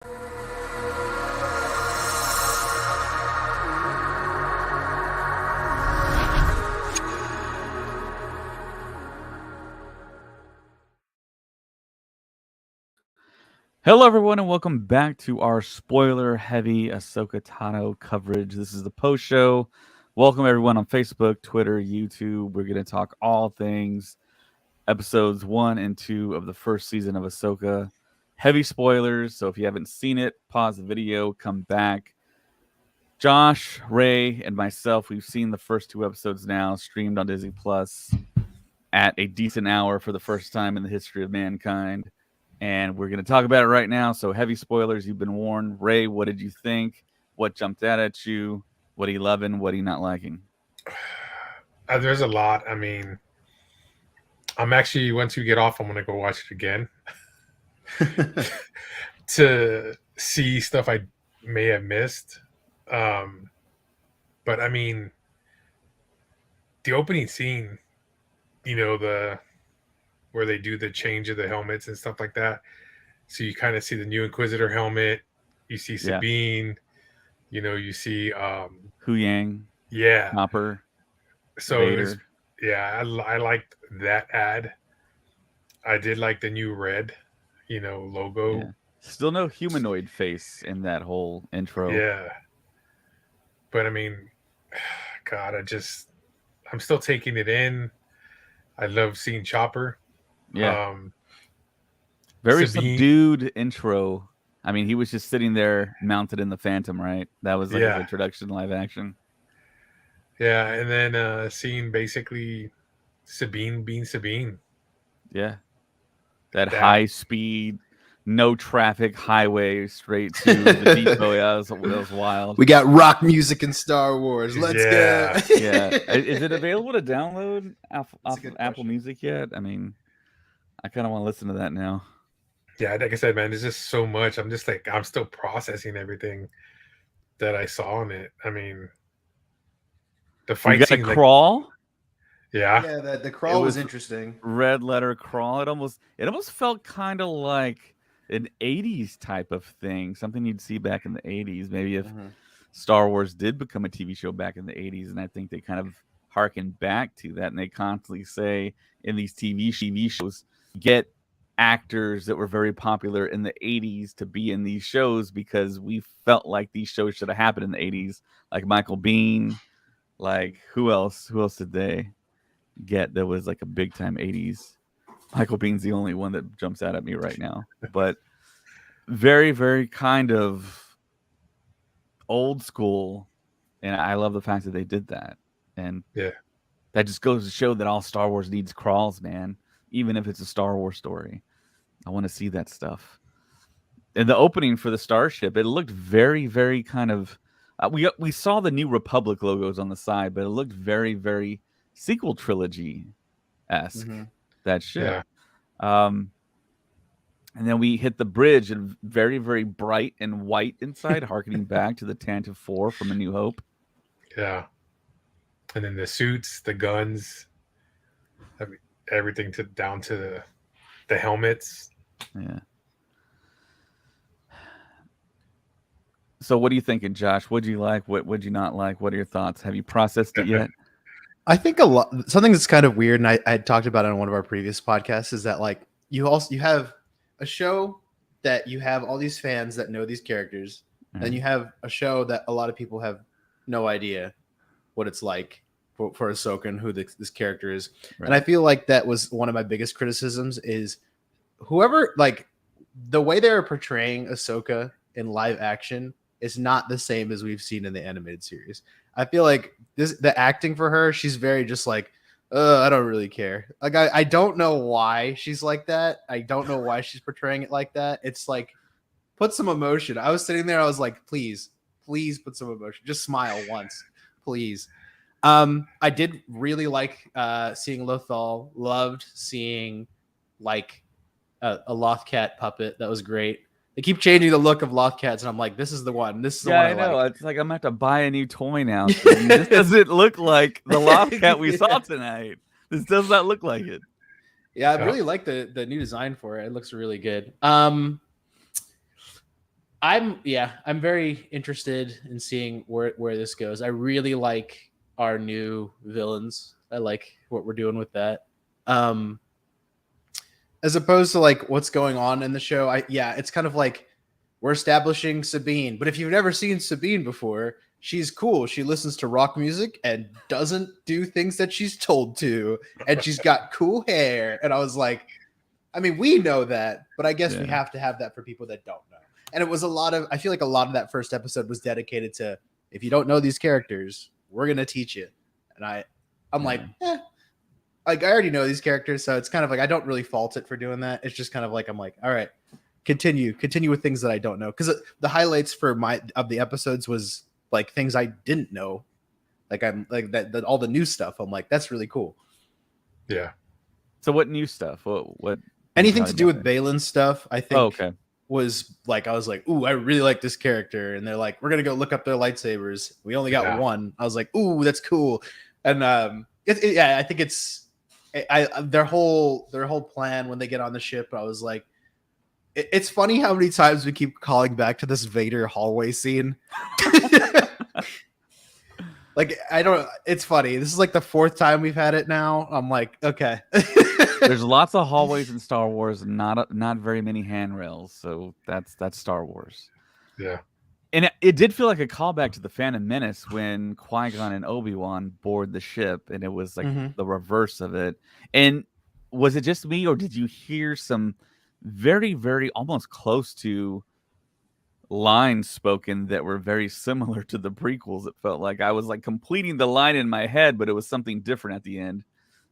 Hello, everyone, and welcome back to our spoiler-heavy Ahsoka Tano coverage. This is the post show. Welcome, everyone, on Facebook, Twitter, YouTube. We're going to talk all things episodes 1 and 2 of the first season of Ahsoka. Heavy spoilers, so if you haven't seen it, pause the video, come back. Josh, Ray, and myself, we've seen the first 2 episodes now, streamed on Disney Plus at a decent hour for the first time in the history of mankind. And we're going to talk about it right now. So heavy spoilers, you've been warned. Ray, what did you think? What jumped out at you? What are you loving? What are you not liking? There's a lot. I mean, I'm actually, once we get off, I'm going to go watch it again to see stuff I may have missed. But I mean, the opening scene, where they do the change of the helmets and stuff like that. So you kind of see the new Inquisitor helmet. You see Sabine. Yeah. You see Hu Yang. Yeah. Hopper. So I liked that ad. I did like the new red, logo. Yeah. Still no humanoid face in that whole intro. Yeah. But I mean, God, I'm still taking it in. I love seeing Chopper. Yeah. Very subdued intro. I mean, he was just sitting there mounted in the Phantom, right? That was like his introduction live action. Yeah, and then seeing basically Sabine being Sabine. Yeah. That high speed, no traffic highway straight to the depot. Yeah, that was wild. We got rock music in Star Wars. Let's go. Yeah. Is it available to download off Apple Music yet? I mean, I kind of want to listen to that now. Yeah, like I said, man, there's just so much. I'm just like, I'm still processing everything that I saw in it. I mean, the fight scene. Crawl? Yeah. Yeah, the crawl was interesting. Red letter crawl. It almost felt kind of like an 80s type of thing. Something you'd see back in the 80s. Maybe if Star Wars did become a TV show back in the 80s, and I think they kind of harken back to that, and they constantly say in these TV shows, get actors that were very popular in the 80s to be in these shows because we felt like these shows should have happened in the 80s, like Michael Biehn, like who else did they get that was like a big time 80s? Michael Bihn's the only one that jumps out at me right now, but very, very kind of old school, and I love the fact that they did that. And that just goes to show that all Star Wars needs crawls, man. Even if it's a Star Wars story, I want to see that stuff. And the opening for the starship, it looked very, very kind of. We saw the New Republic logos on the side, but it looked very, very sequel trilogy-esque. That ship. Yeah. And then we hit the bridge, and very, very bright and white inside, harkening back to the Tantive 4 from A New Hope. Yeah. And then the suits, the guns, everything down to the helmets. Yeah. So what are you thinking, Josh? What'd you like? What'd you not like? What are your thoughts? Have you processed it yet? I think something that's kind of weird, and I had talked about it on one of our previous podcasts, is that like you have a show that you have all these fans that know these characters, and you have a show that a lot of people have no idea what it's like for Ahsoka and who this character is. Right. And I feel like that was one of my biggest criticisms is whoever, like, the way they're portraying Ahsoka in live action is not the same as we've seen in the animated series. I feel like the acting for her, she's very just like, I don't really care. Like, I don't know why she's like that. I don't know why she's portraying it like that. It's like, put some emotion. I was sitting there, I was like, please put some emotion. Just smile once, please. I did really like seeing Lothal. Loved seeing like a Lothcat puppet. That was great. They keep changing the look of Lothcats, and I'm like, this is the one. This is the one I know. Like. It's like I'm gonna have to buy a new toy now. This doesn't look like the Lothcat we saw tonight. This does not look like it. Yeah, I really like the new design for it. It looks really good. I'm very interested in seeing where this goes. I really like our new villains. I like what we're doing with that. As opposed to like what's going on in the show, it's kind of like we're establishing Sabine. But if you've never seen Sabine before, she's cool. She listens to rock music and doesn't do things that she's told to, and she's got cool hair. And I was like, I mean, we know that, but I guess we have to have that for people that don't know. And it was I feel like a lot of that first episode was dedicated to, if you don't know these characters, we're going to teach you. And I'm like, like I already know these characters. So it's kind of like, I don't really fault it for doing that. It's just kind of like, I'm like, all right, continue with things that I don't know. Cause the highlights for the episodes was like things I didn't know. Like I'm like that all the new stuff. I'm like, that's really cool. Yeah. So what new stuff? What anything to do with Balin's stuff, I think was like, I was like, ooh, I really like this character. And they're like, we're going to go look up their lightsabers. We only got one. I was like, ooh, that's cool. And I think it's their whole plan when they get on the ship. I was like, it's funny how many times we keep calling back to this Vader hallway scene. Like, it's funny. This is like the 4th time we've had it now. I'm like, okay. There's lots of hallways in Star Wars, not very many handrails. So that's Star Wars. Yeah. And it did feel like a callback to the Phantom Menace when Qui-Gon and Obi-Wan board the ship, and it was like the reverse of it. And was it just me, or did you hear some very, very almost close to lines spoken that were very similar to the prequels? It felt like I was like completing the line in my head, but it was something different at the end.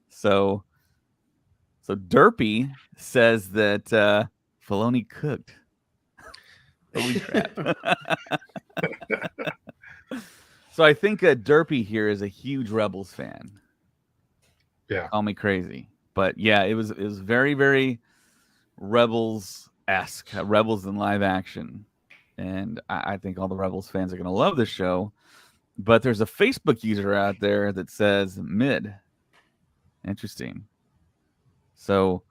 So Derpy says that Filoni cooked. Holy crap. So I think Derpy here is a huge Rebels fan. Yeah. Call me crazy. But yeah, it was very, very Rebels-esque. Rebels in live action. And I think all the Rebels fans are going to love this show. But there's a Facebook user out there that says mid. Interesting. So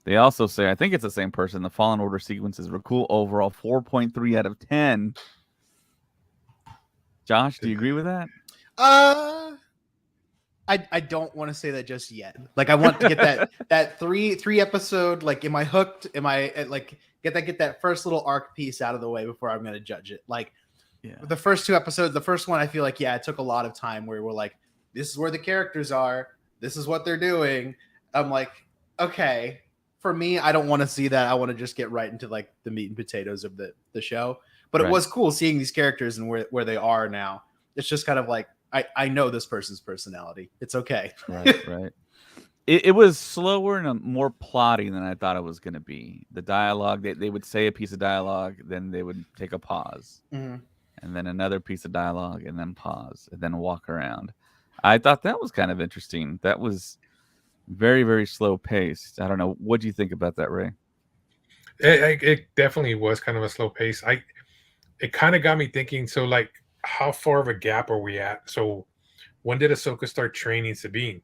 they also say, I think it's the same person, the Fallen Order sequences were cool overall, 4.3 out of 10. Josh, do you agree with that? I don't want to say that just yet. Like, I want to get that three episode, like, am I hooked? Am I like get that first little arc piece out of the way before I'm going to judge it? Like, the first 2 episodes, the first one, I feel like, it took a lot of time where we're like, this is where the characters are. This is what they're doing. I'm like, okay, for me, I don't want to see that. I want to just get right into like the meat and potatoes of the show. But it was cool seeing these characters and where they are now. It's just kind of like, I know this person's personality. It's okay. Right. It was slower and more plotty than I thought it was going to be. The dialogue, they would say a piece of dialogue, then they would take a pause. And then another piece of dialogue, and then pause, and then walk around. I thought that was kind of interesting. That was very, very slow paced. I don't know. What do you think about that, Ray? It definitely was kind of a slow pace. It kind of got me thinking, so like, how far of a gap are we at? So when did Ahsoka start training Sabine?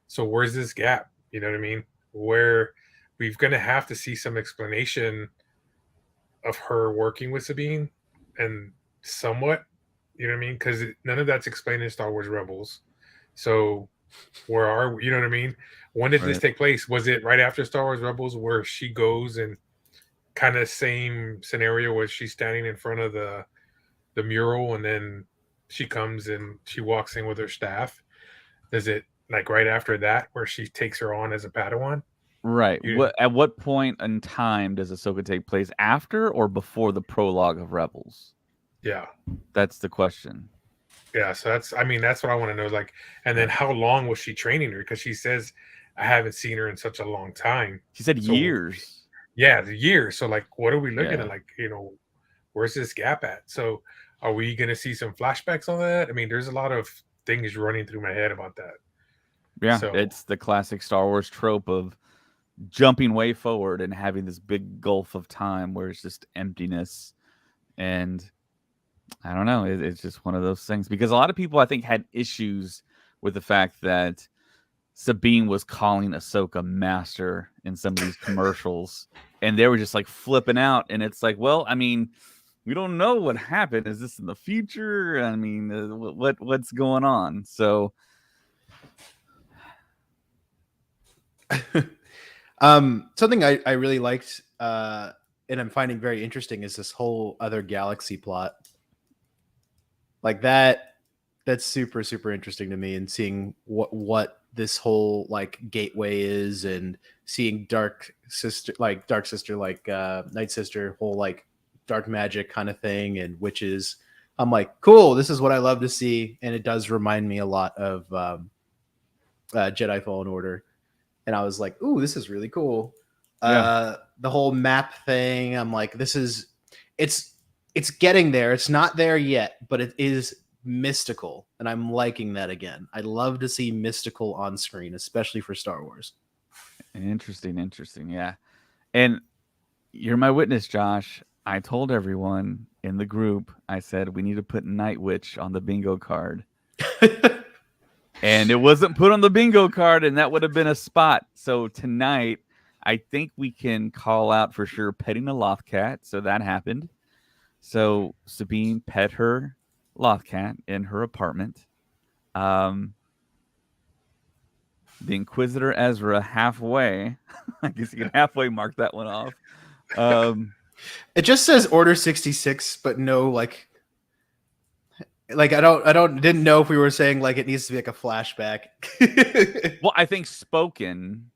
So where's this gap? You know what I mean? Where we're going to have to see some explanation of her working with Sabine, and somewhat, you know what I mean? Because none of that's explained in Star Wars Rebels. So where are we? You know what I mean? When did this take place? Was it right after Star Wars Rebels where she goes and kind of same scenario where she's standing in front of the mural, and then she comes and she walks in with her staff? Is it like right after that where she takes her on as a Padawan? Right. At what point in time does Ahsoka take place? After or before the prologue of Rebels? Yeah. That's the question. Yeah, so that's what I want to know. Like, and then how long was she training her? Because she says, I haven't seen her in such a long time. She said years. Yeah, the years. So like, what are we looking at? Like, where's this gap at? So are we going to see some flashbacks on that? I mean, there's a lot of things running through my head about that. Yeah, so it's the classic Star Wars trope of jumping way forward and having this big gulf of time where it's just emptiness. And I don't know. It's just one of those things, because a lot of people, I think, had issues with the fact that Sabine was calling Ahsoka master in some of these commercials, and they were just like flipping out. And it's like, well, I mean, we don't know what happened. Is this in the future? I mean, what's going on? So Something I really liked, and I'm finding very interesting, is this whole other galaxy plot. Like that's super super interesting to me, and seeing what this whole like gateway is, and seeing dark sister like night sister, whole like dark magic kind of thing, and witches. I'm like, cool, this is what I love to see, and it does remind me a lot of Jedi Fallen Order. And I was like, ooh, this is really cool. yeah, The whole map thing, I'm like, this is it's getting there. It's not there yet, but it is mystical, and I'm liking that again. I love to see mystical on screen, especially for Star Wars. interesting. Yeah, and you're my witness, Josh. I told everyone in the group. I said we need to put Night Witch on the bingo card. And it wasn't put on the bingo card, and that would have been a spot. So tonight, I think we can call out for sure petting a loth cat. So that happened. So Sabine pet her loth cat in her apartment. Um, the Inquisitor Ezra halfway. I guess you can halfway mark that one off. It just says Order 66, but no like I didn't know if we were saying like it needs to be like a flashback. Well, I think spoken.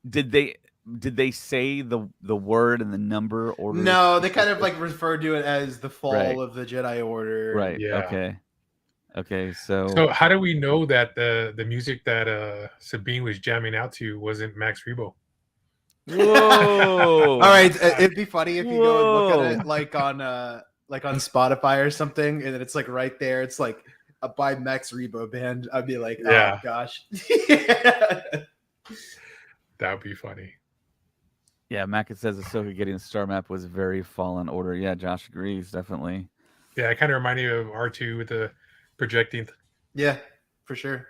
Did they say the word and the number order? No, they kind of like referred to it as the fall Right. of the Jedi Order. Right. Yeah. Okay. So how do we know that the music that Sabine was jamming out to wasn't Max Rebo? Whoa. All right, it'd be funny if you go and look at Whoa. it like on Spotify or something, and then it's like right there. It's like a by Max Rebo band. I'd be like, Yeah. oh gosh. That would be funny. Yeah, Mackett says Ahsoka getting the star map was very Fallen Order. Yeah, Josh agrees, definitely. Yeah, it kind of reminded me of R2 with the projecting. Yeah, for sure.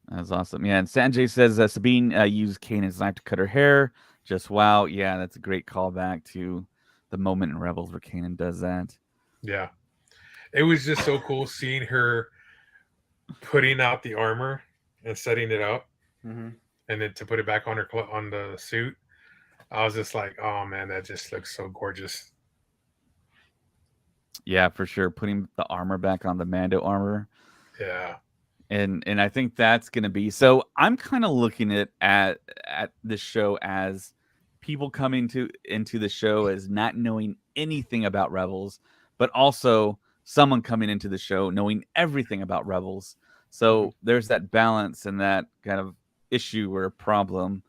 That's awesome. Yeah, and Sanjay says Sabine used Kanan's knife to cut her hair. Just wow. Yeah, that's a great callback to the moment in Rebels where Kanan does that. Yeah. It was just so cool seeing her putting out the armor and setting it up, and then to put it back on her on the suit. I was just like, oh man, that just looks so gorgeous. Yeah, for sure. Putting the armor back on the Mando armor. Yeah. And I think that's going to be so. I'm kind of looking at this show as people coming into the show as not knowing anything about Rebels, but also someone coming into the show knowing everything about Rebels. So there's that balance and that kind of issue or problem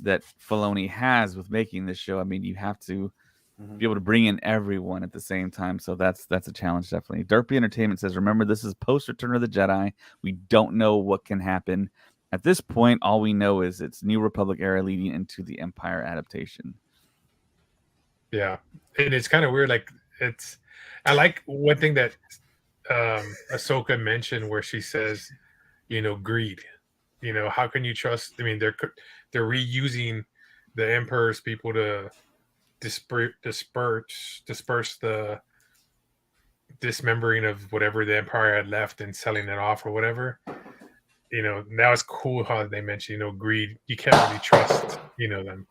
that Filoni has with making this show. I mean, you have to be able to bring in everyone at the same time. So that's a challenge, definitely. Derpy Entertainment says, remember, this is post Return of the Jedi. We don't know what can happen. At this point, all we know is it's New Republic era leading into the Empire adaptation. Yeah. And it's kind of weird. Like I like one thing that Ahsoka mentioned where she says, greed. How can you trust? I mean, they're reusing the Emperor's people to disperse the dismembering of whatever the Empire had left and selling it off or whatever. Now it's cool how they mention, greed. You can't really trust, them.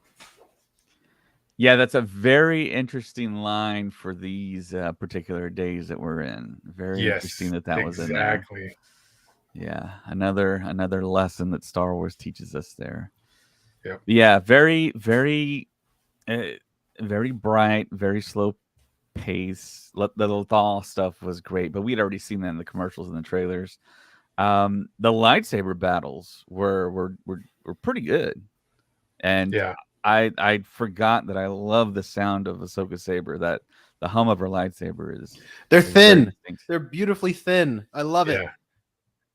Yeah, that's a very interesting line for these particular days that we're in. Very interesting that was in there. Exactly. Yeah, another lesson that Star Wars teaches us there. Yep. Yeah, very, very, very bright, very slow pace. The Lothal stuff was great, but we'd already seen that in the commercials and the trailers. The lightsaber battles were pretty good, and yeah. I forgot that I love the sound of Ahsoka saber. That the hum of her lightsaber is. They're thin. They're beautifully thin. I love it.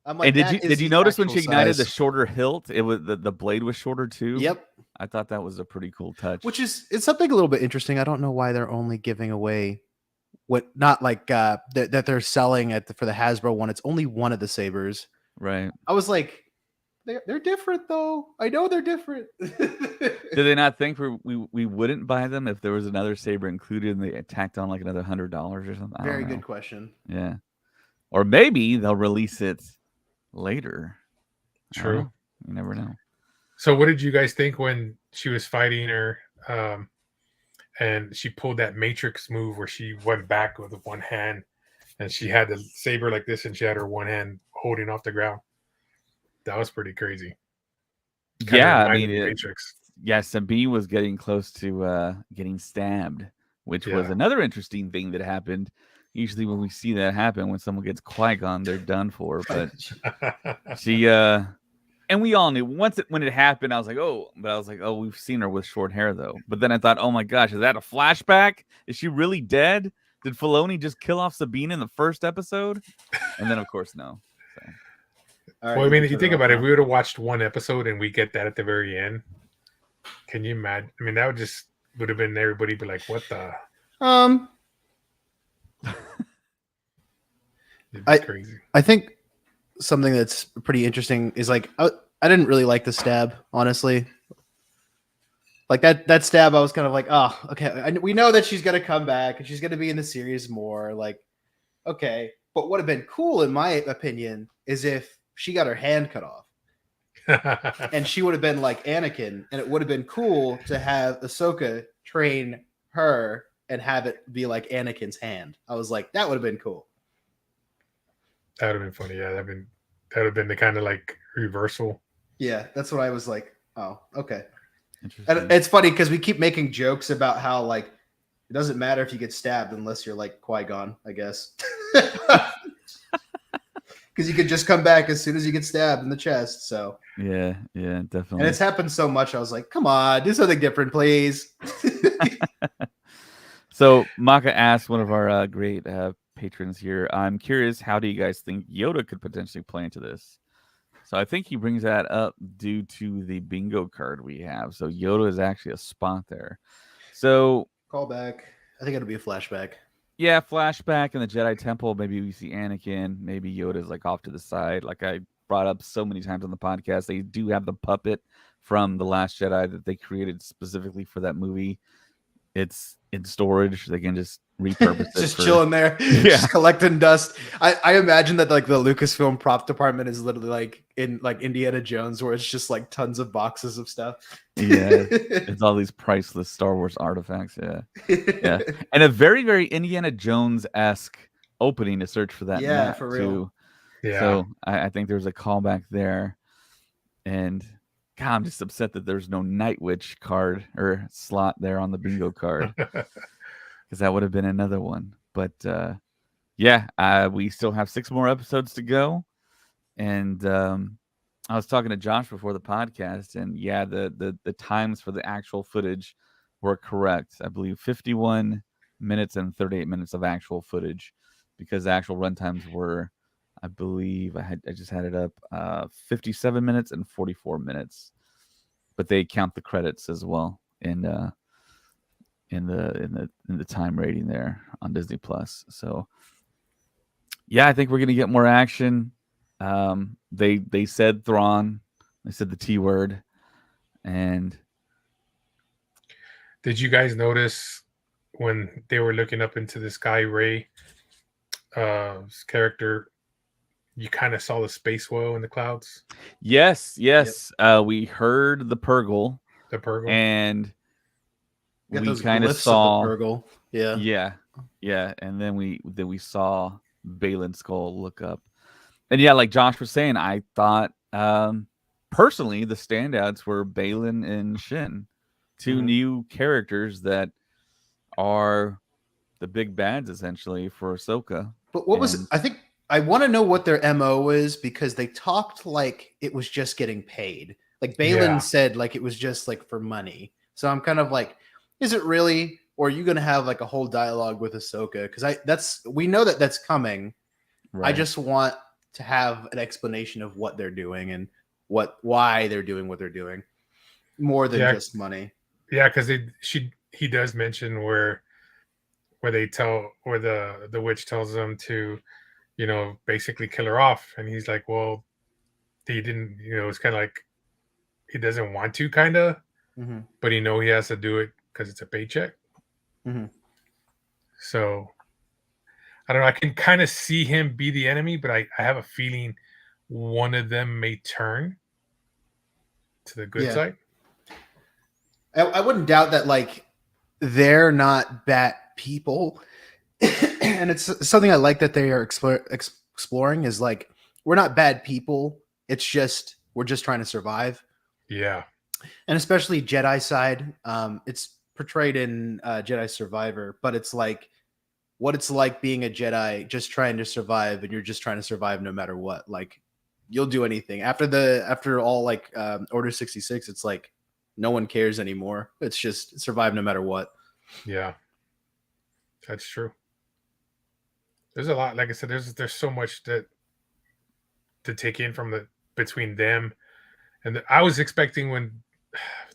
I'm like, and did you notice when she ignited the shorter hilt? It was the blade was shorter too. Yep. I thought that was a pretty cool touch. It's something a little bit interesting. I don't know why they're only giving away not like that they're selling for the Hasbro one. It's only one of the sabers. Right. I was like, they're different though. I know they're different. Did they not think we wouldn't buy them if there was another saber included and they tacked on like another $100 or something? I Very don't know. good question. Yeah, or maybe they'll release it later. True. You never know. So, what did you guys think when she was fighting her, and she pulled that Matrix move where she went back with one hand, and she had the saber like this, and she had her one hand holding off the ground? That was pretty crazy. Kind of Yeah, I reminded mean, me of Matrix. yeah, Sabine was getting close to getting stabbed, which was another interesting thing that happened. Usually, when we see that happen, when someone gets Qui-Gon, they're done for. But she, and we all knew when it happened. I was like, oh, we've seen her with short hair though. But then I thought, oh my gosh, is that a flashback? Is she really dead? Did Filoni just kill off Sabine in the first episode? And then, of course, no. So. Right, well, I mean, if you think about it, if we would have watched one episode and we get that at the very end, can you imagine? I mean, that would have been everybody be like, "What the?" Crazy. I think something that's pretty interesting is like I didn't really like the stab, honestly. Like that stab, I was kind of like, oh, okay, we know that she's gonna come back and she's gonna be in the series more. Like, okay, but what would have been cool, in my opinion, is if she got her hand cut off, and she would have been like Anakin, and it would have been cool to have Ahsoka train her and have it be like Anakin's hand. I was like, that would have been cool. That would have been funny. Yeah, that would have been the kind of like reversal. Yeah, that's what I was like. Oh, okay. And it's funny because we keep making jokes about how like it doesn't matter if you get stabbed unless you're like Qui-Gon, I guess. Because you could just come back as soon as you get stabbed in the chest. So yeah, definitely. And it's happened so much. I was like, come on, do something different, please. So Maka asked, one of our great patrons here, I'm curious, how do you guys think Yoda could potentially play into this? So I think he brings that up due to the bingo card we have. So Yoda is actually a spot there. So call back. I think it'll be a flashback. Yeah, flashback in the Jedi Temple. Maybe we see Anakin. Maybe Yoda's like off to the side. Like I brought up so many times on the podcast, they do have the puppet from The Last Jedi that they created specifically for that movie. It's in storage. They can just repurpose it. Just chilling there, just collecting dust. I imagine that like the Lucasfilm prop department is literally like in like Indiana Jones, where it's just like tons of boxes of stuff. Yeah, it's all these priceless Star Wars artifacts. Yeah, and a very, very Indiana Jones-esque opening to search for that. Yeah, for real. Too. Yeah. So I think there's a callback there, and God, I'm just upset that there's no Night Witch card or slot there on the bingo card, because that would have been another one. But we still have 6 more episodes to go, and I was talking to Josh before the podcast, and the times for the actual footage were correct. I believe 51 minutes and 38 minutes of actual footage, because the actual runtimes were, I believe I just had it up, 57 minutes and 44 minutes. But they count the credits as well in the time rating there on Disney Plus. So yeah, I think we're gonna get more action. They said Thrawn, they said the T word, and did you guys notice when they were looking up into the sky, Rey's character, you kind of saw the space whale in the clouds? Yes. Yep. We heard the Purgle, and we kind of saw the Purgle. Yeah, and then we saw Baylan Skoll look up. And yeah, like Josh was saying, I thought personally the standouts were Baylan and Shin, 2 new characters that are the big bads essentially for Ahsoka. But I think I want to know what their MO is, because they talked like it was just getting paid. Like Baylan said, like it was just like for money. So I'm kind of like, is it really? Or are you going to have like a whole dialogue with Ahsoka? Because we know that that's coming. Right. I just want to have an explanation of what they're doing and why they're doing what they're doing, more than just money. Yeah, because he does mention where the witch tells them to, basically kill her off, and he's like, well, he didn't, it's kind of like he doesn't want to, kind of, but he has to do it because it's a paycheck. So I don't know. I can kind of see him be the enemy, but I have a feeling one of them may turn to the good side. I wouldn't doubt that, like, they're not bad people. And it's something I like that they are exploring is like, we're not bad people. It's just, we're just trying to survive. Yeah. And especially Jedi side. It's portrayed in Jedi Survivor, but it's like what it's like being a Jedi, just trying to survive, and you're just trying to survive no matter what. Like, you'll do anything after all, like Order 66. It's like no one cares anymore. It's just survive no matter what. Yeah, that's true. There's a lot, like I said, there's so much to take in from between them, and I was expecting when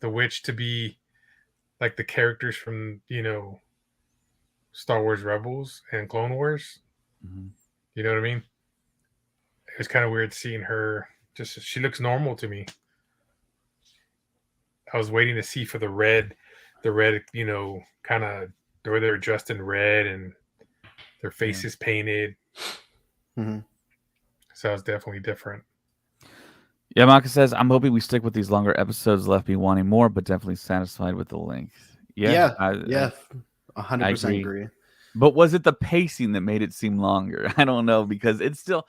the witch to be like the characters from Star Wars Rebels and Clone Wars. You know what I mean? It was kind of weird seeing her. Just she looks normal to me. I was waiting to see for the red, kind of where they're dressed in red and their faces painted. So it's definitely different. Yeah, Maka says, I'm hoping we stick with these longer episodes, left me wanting more, but definitely satisfied with the length. Yeah. 100% agree. But was it the pacing that made it seem longer? I don't know, because it's still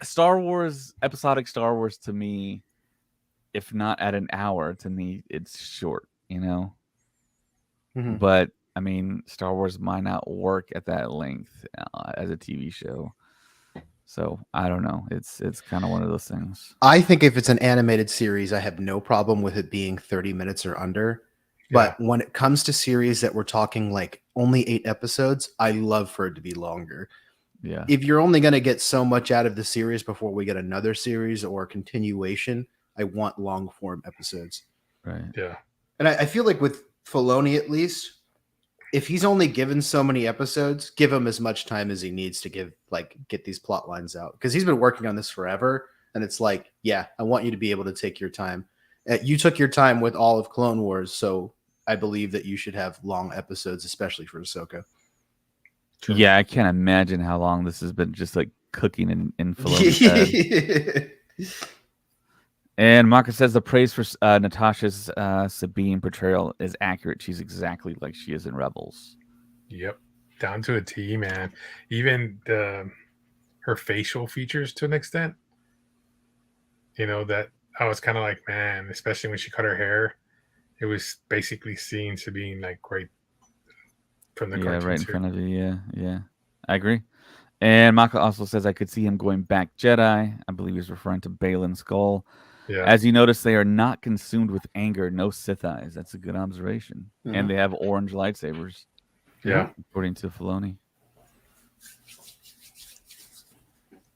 Star Wars, episodic Star Wars to me, if not at an hour, to me, it's short, But, I mean, Star Wars might not work at that length as a TV show. So I don't know. It's kind of one of those things. I think if it's an animated series, I have no problem with it being 30 minutes or under. But when it comes to series that we're talking like only 8 episodes, I love for it to be longer. Yeah. If you're only going to get so much out of the series before we get another series or continuation, I want long form episodes. Right. Yeah. And I feel like with Filoni, at least, if he's only given so many episodes, give him as much time as he needs to get these plot lines out, because he's been working on this forever. And it's like, yeah, I want you to be able to take your time. You took your time with all of Clone Wars, so I believe that you should have long episodes, especially for Ahsoka. True. Yeah, I can't imagine how long this has been just like cooking in Filoni's head. And Maka says the praise for Natasha's Sabine portrayal is accurate. She's exactly like she is in Rebels. Yep. Down to a T, man. Even her facial features to an extent. That I was kind of like, man, especially when she cut her hair, it was basically seen Sabine like right from the cartoon right in front of you. Yeah. I agree. And Maka also says I could see him going back Jedi. I believe he's referring to Baylan Skull. Yeah. As you notice, they are not consumed with anger. No Sith eyes. That's a good observation. And they have orange lightsabers. Yeah. According to Filoni.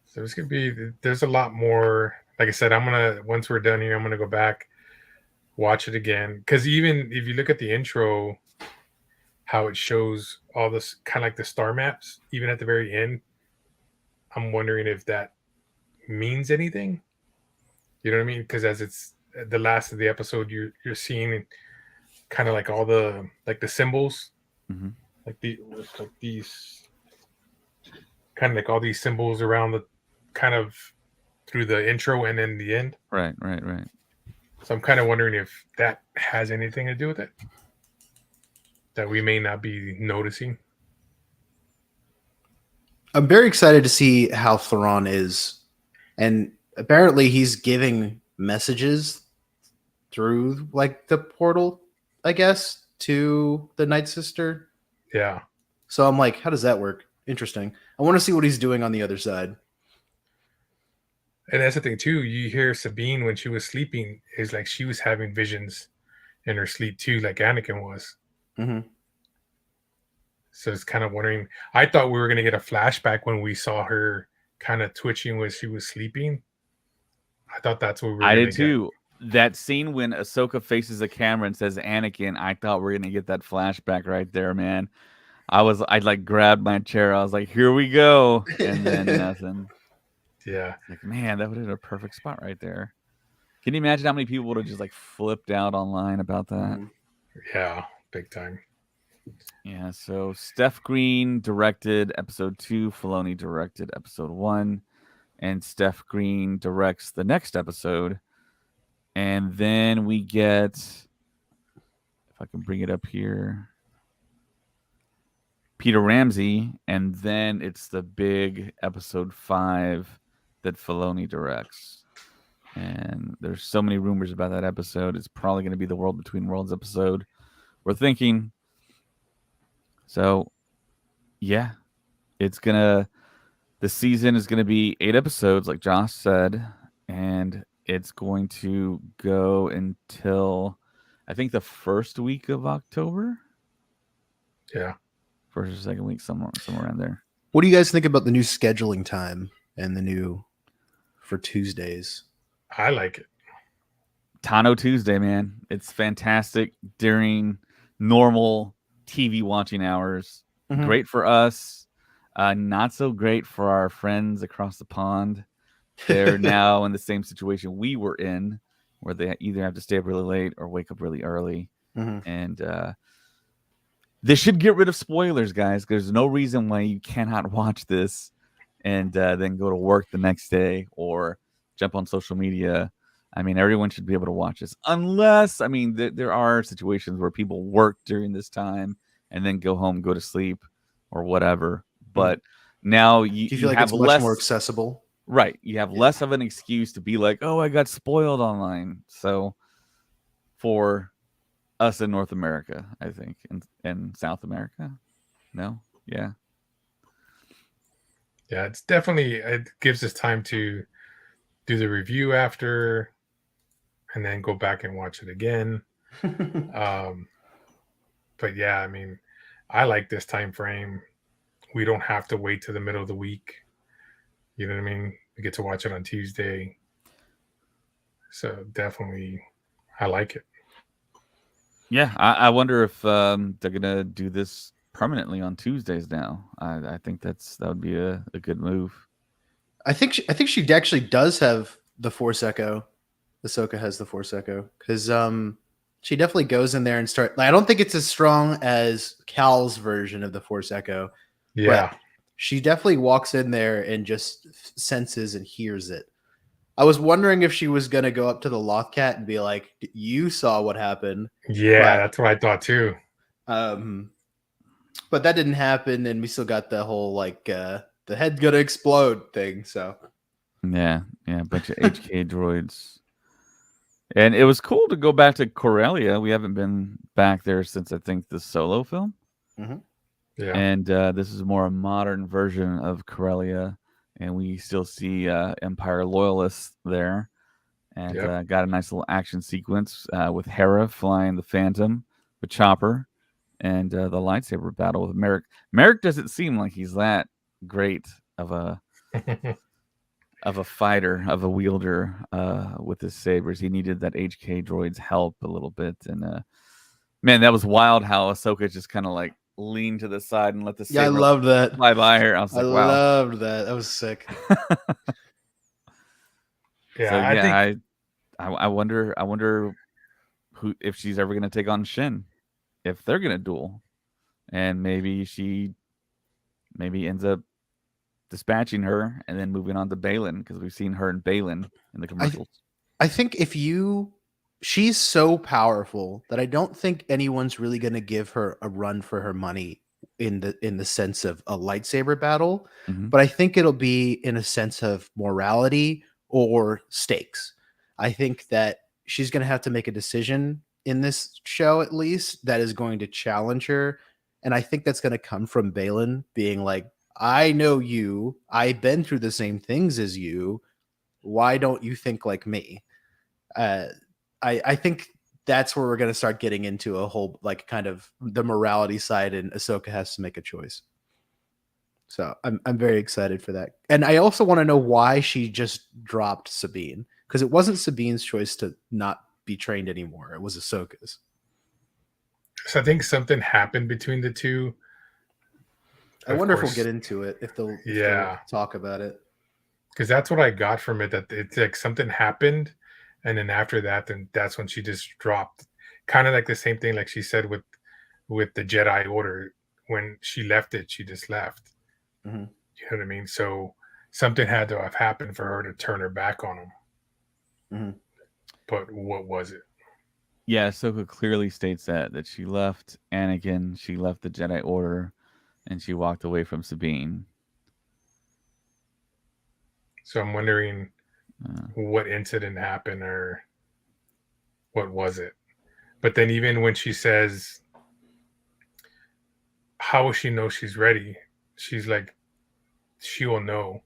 So it's going to be, there's a lot more. Like I said, once we're done here, I'm going to go back, watch it again. Because even if you look at the intro, how it shows all this kind of like the star maps, even at the very end, I'm wondering if that means anything. You know what I mean? Because as it's the last of the episode, you're seeing kind of like all the symbols, like these kind of like all these symbols around the kind of through the intro and then the end. Right. So I'm kind of wondering if that has anything to do with it that we may not be noticing. I'm very excited to see how Theron is, and apparently he's giving messages through like the portal, I guess, to the Night Sister. Yeah. So I'm like, how does that work? Interesting. I want to see what he's doing on the other side. And that's the thing too. You hear Sabine when she was sleeping is like she was having visions in her sleep too, like Anakin was. So it's kind of wondering. I thought we were going to get a flashback when we saw her kind of twitching when she was sleeping. I thought that's what we were. I did too. That scene when Ahsoka faces the camera and says Anakin, I thought we were going to get that flashback right there, man. I like grabbed my chair. I was like, here we go. And then nothing. Yeah. Like, man, that would have been a perfect spot right there. Can you imagine how many people would have just like flipped out online about that? Mhm. Yeah. Big time. Yeah, so Steph Green directed episode 2, Filoni directed episode 1, and Steph Green directs the next episode. And then we get, if I can bring it up here, Peter Ramsey, and then it's the big episode 5 that Filoni directs. And there's so many rumors about that episode. It's probably going to be the World Between Worlds episode, we're thinking. So, yeah, it's going to, the season is going to be 8 episodes, like Josh said, and it's going to go until, I think, the first week of October. Yeah. First or second week, somewhere around there. What do you guys think about the new scheduling time and the new for Tuesdays? I like it. Tano Tuesday, man. It's fantastic during normal TV watching hours. Mhm. Great for us. Not so great for our friends across the pond. They're now in the same situation we were in, where they either have to stay up really late or wake up really early. Mhm. And they should get rid of spoilers, guys. There's no reason why you cannot watch this and then go to work the next day or jump on social media. I mean, everyone should be able to watch this, unless, I mean, there are situations where people work during this time and then go home, go to sleep, or whatever. But now Do you you feel like have it's much more less, accessible? right? You have less of an excuse to be like, "Oh, I got spoiled online." So for us in North America, I think, and South America, no, yeah, Yeah. It's definitely, it gives us time to do the review after and then go back and watch it again. But yeah, I mean, I like this time frame. We don't have to wait to the middle of the week. You know what I mean? We get to watch it on Tuesday. So definitely, I like it. yeah. I wonder if they're gonna do this permanently on Tuesdays now. I think that would be a good move. I think she actually does have the Force Echo. Ahsoka has the Force Echo because she definitely goes in there and start. Like, I don't think it's as strong as Cal's version of the Force Echo, but Yeah. she definitely walks in there and just senses and hears it. I was wondering if she was gonna go up to the Lothcat and be like, "You saw what happened," Yeah, but that's what I thought too. um, but that didn't happen, and we still got the whole like the head's gonna explode thing. So Yeah, a bunch of HK droids. And it was cool to go back to Corellia. We haven't been back there since, I think, the Solo film. Yeah. And this is more a modern version of Corellia, and we still see Empire loyalists there. And Yep. got a nice little action sequence with Hera flying the Phantom, with Chopper, and the lightsaber battle with Merrick. Merrick doesn't seem like he's that great of a fighter, of a wielder with his sabers. He needed that HK droid's help a little bit. And man, that was wild how Ahsoka just kind of like leaned to the side and let the yeah, I saber loved that. fly by her. I was I like, wow. loved that. That was sick. Yeah, So I yeah, think I wonder who, if she's ever gonna take on Shin, if they're gonna duel, and maybe she ends up dispatching her and then moving on to Balin, because we've seen her and Balin in the commercials. I think she's so powerful that I don't think anyone's really going to give her a run for her money in the sense of a lightsaber battle, Mhm. but I think it'll be in a sense of morality or stakes. I think that she's going to have to make a decision in this show, at least, that is going to challenge her, and I think that's going to come from Balin being like, I know you, I've been through the same things as you, why don't you think like me? uh, I think that's where we're going to start getting into a whole like kind of the morality side, and Ahsoka has to make a choice. So I'm very excited for that, and I also want to know why she just dropped Sabine, because it wasn't Sabine's choice to not be trained anymore. It was Ahsoka's. so. I think something happened between the two. I Of wonder if we'll course. get into it if they'll Yeah. talk about it. because that's what I got from it. That it's like something happened, and then after that, then that's when she just dropped. Kind of like the same thing, like she said with the Jedi Order. When she left it, she just left. Mhm. You know what I mean? So something had to have happened for her to turn her back on him. Mhm. But what was it? Yeah, Ahsoka clearly states that she left Anakin, she left the Jedi Order, and she walked away from Sabine. So I'm wondering Uh, what incident happened or what was it? But then even when she says, how will she know she's ready? She's like, she will know.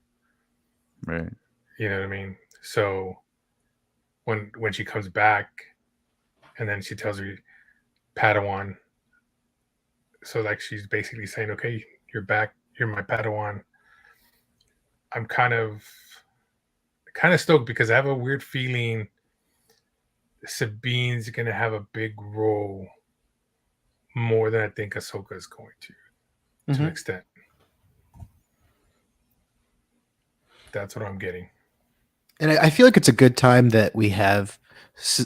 right. You know what I mean? So when she comes back and then she tells her Padawan, so like she's basically saying, okay, you're back, you're my Padawan. I'm kind of stoked because I have a weird feeling Sabine's gonna have a big role more than I think Ahsoka is going to an Mhm. extent. That's what I'm getting. And I feel like it's a good time that we have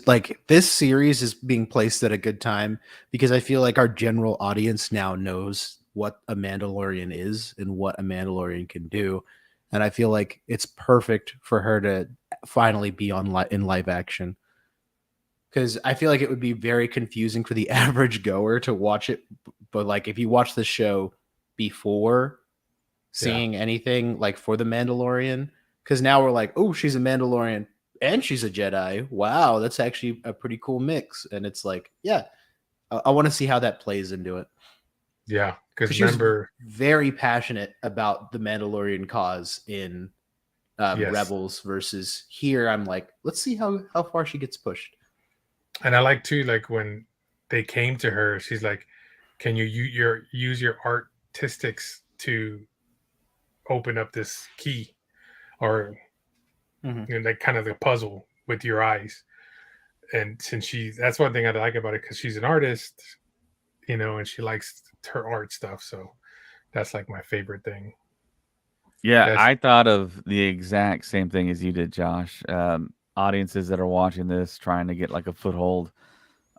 like this series is being placed at a good time because I feel like our general audience now knows what a Mandalorian is and what a Mandalorian can do. And I feel like it's perfect for her to finally be on in live action because I feel like it would be very confusing for the average goer to watch it. But like if you watch the show before Yeah. seeing anything like for the Mandalorian, because now we're like, oh, she's a Mandalorian and she's a Jedi. Wow, that's actually a pretty cool mix. And it's like, yeah, I want to see how that plays into it Yeah. Because because she was remember, very passionate about the Mandalorian cause in yes. Rebels versus here. I'm like, let's see how far she gets pushed. And I like too, like when they came to her, she's like, can you use your artistics to open up this key or Mhm. like kind of the puzzle with your eyes? And since that's one thing I like about it because she's an artist, and she likes her art stuff. So that's like my favorite thing. Yeah, That's I thought of the exact same thing as you did, Josh. Audiences that are watching this trying to get like a foothold.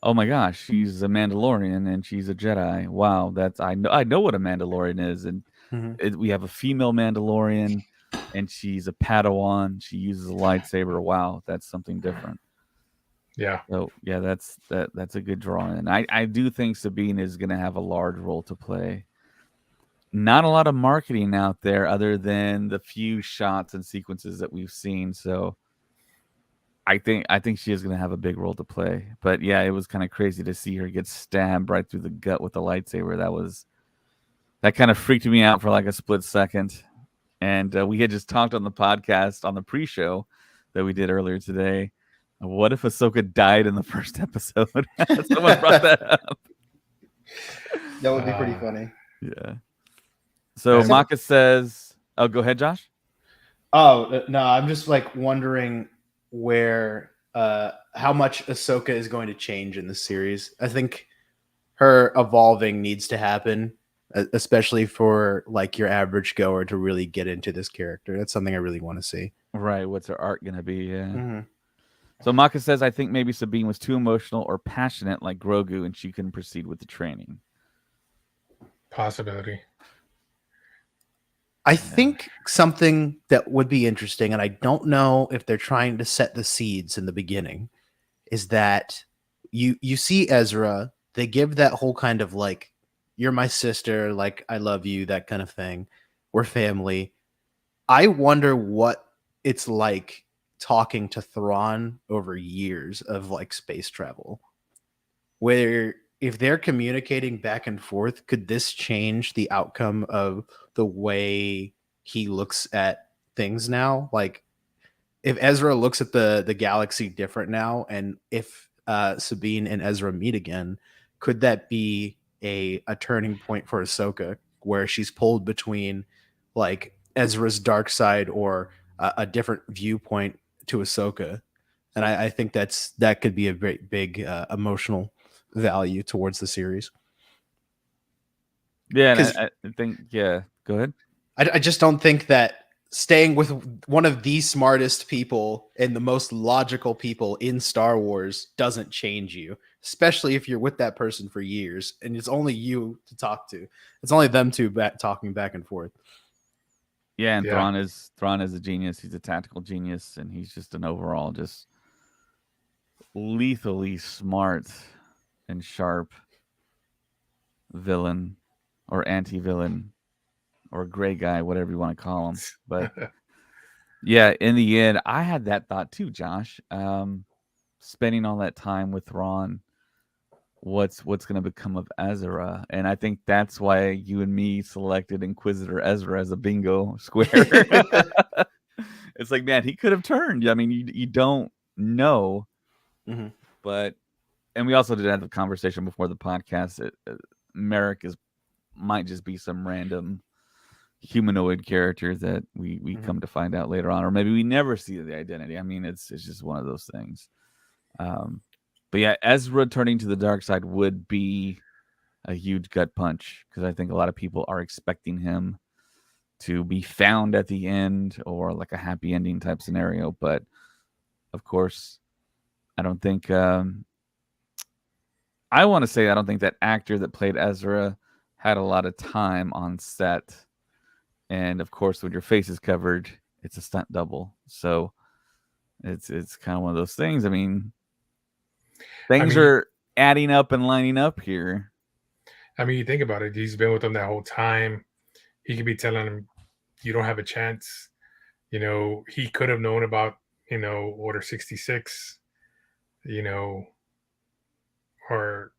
Oh my gosh, she's a Mandalorian and she's a Jedi. Wow, that's I know what a Mandalorian is, and Mhm. we have a female Mandalorian, and she's a Padawan. She uses a lightsaber. Wow, that's something different. yeah, So yeah, that's a good draw in. I do think Sabine is going to have a large role to play. Not a lot of marketing out there other than the few shots and sequences that we've seen. So I think she is going to have a big role to play. But yeah, it was kind of crazy to see her get stabbed right through the gut with a lightsaber. That kind of freaked me out for like a split second. And we had just talked on the podcast on the pre-show that we did earlier today. What if Ahsoka died in the first episode? Someone brought That that up. would be pretty uh, funny. Yeah. I So have, So, Maka says, "Oh, go ahead, Josh." oh no, I'm just like wondering where how much Ahsoka is going to change in this series. I think her evolving needs to happen, especially for like your average goer to really get into this character. That's something I really want to see. Right. What's her art gonna be? Yeah. Hmm. So Maka says, "I think maybe Sabine was too emotional or passionate, like Grogu, and she couldn't proceed with the training." possibility. I Yeah. think something that would be interesting, and I don't know if they're trying to set the seeds in the beginning, is that you see Ezra, they give that whole kind of like, you're my sister, like I love you, that kind of thing. We're family. I wonder what it's like talking to Thrawn over years of like space travel. Where if they're communicating back and forth, could this change the outcome of the way he looks at things now? Like if Ezra looks at the galaxy different now, and if Sabine and Ezra meet again, could that be a turning point for Ahsoka, where she's pulled between like Ezra's dark side or a different viewpoint to Ahsoka? And I think that could be a very big emotional value towards the series Yeah, and because I think yeah. Go ahead. I just don't think that staying with one of the smartest people and the most logical people in Star Wars doesn't change you, especially if you're with that person for years and it's only you to talk to. It's only them two talking back and forth. Yeah, and Yeah. Thrawn is a genius. He's a tactical genius, and he's just an overall just lethally smart and sharp villain or anti-villain or gray guy, whatever you want to call him. But yeah, in the end, I had that thought too, Josh. Spending all that time with Thrawn, what's going to become of Ezra? And I think that's why you and me selected Inquisitor Ezra as a bingo square. It's like, man, he could have turned. I mean, you don't know, but and we also did have the conversation before the podcast. Merrick might just be some random humanoid character that we come to find out later on, or maybe we never see the identity. I mean, it's just one of those things. But yeah, Ezra turning to the dark side would be a huge gut punch because I think a lot of people are expecting him to be found at the end or like a happy ending type scenario. But of course, I don't think I want to say I don't think that actor that played Ezra had a lot of time on set. And of course, when your face is covered, it's a stunt double. So it's kind of one of those things. I mean, things are adding up and lining up here. I mean, you think about it. He's been with them that whole time. He could be telling him, "You don't have a chance." You know, he could have known about, Order 66. Or